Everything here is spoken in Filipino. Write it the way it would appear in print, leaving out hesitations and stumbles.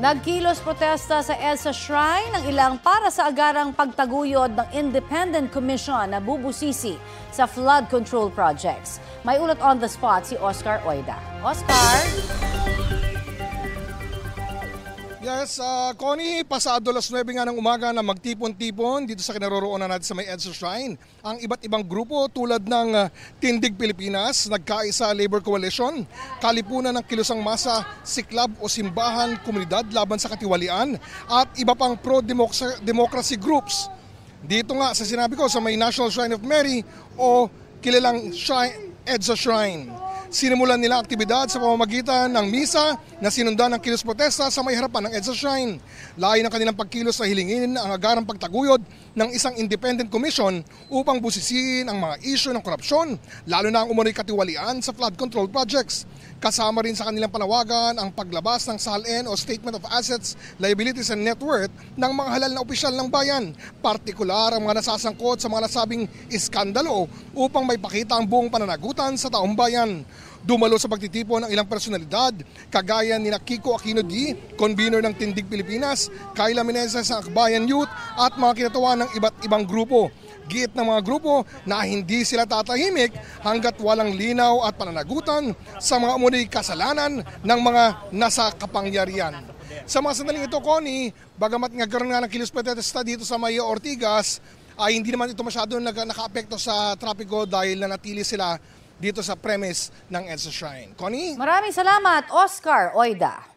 Nagkilos protesta sa EDSA Shrine ng ilang para sa agarang pagtaguyod ng Independent Commission na bubusisi sa flood control projects. May ulat on the spot si Oscar Oida. Oscar? Yes, Connie, pasado 9:00 nga ng umaga na magtipon-tipon dito sa kinaroroonan natin sa may EDSA Shrine. Ang iba't ibang grupo tulad ng Tindig Pilipinas, Nagkaisa Labor Coalition, Kalipunan ng Kilusang Masa, Siklab o Simbahan Komunidad Laban sa Katiwalian at iba pang pro-democracy groups. Dito nga sa sinabi ko sa may National Shrine of Mary o kilalang EDSA Shrine. Sinimulan nila aktibidad sa pamamagitan ng misa na sinundan ng kilos protesta sa may harapan ng EDSA Shrine. Layo ng kanilang pagkilos na hilingin ang agarang pagtaguyod ng isang independent commission upang busisiin ang mga isyu ng korupsyon, lalo na ang umunoy katiwalian sa flood control projects. Kasama rin sa kanilang panawagan ang paglabas ng SALN o Statement of Assets, Liabilities and Net Worth ng mga halal na opisyal ng bayan, partikular ang mga nasasangkot sa mga nasabing iskandalo upang may pakita ang buong pananagutan sa taong bayan. Dumalo sa pagtitipon ng ilang personalidad, kagaya ni Kiko Aquino D, convener ng Tindig Pilipinas, Kayla Meneses ng Akbayan Youth at mga kinatuwa ng iba't ibang grupo. Giit ng mga grupo na hindi sila tatahimik hanggat walang linaw at pananagutan sa mga umunoy kasalanan ng mga nasa kapangyarihan. Sa mga sandaling ito, Connie, bagamat nagkaroon nga ng kilos protesta dito sa Maya Ortigas, ay hindi naman ito masyado naka-apekto sa trapiko dahil nanatili sila dito sa premise ng EDSA Shrine. Connie? Maraming salamat, Oscar Oida.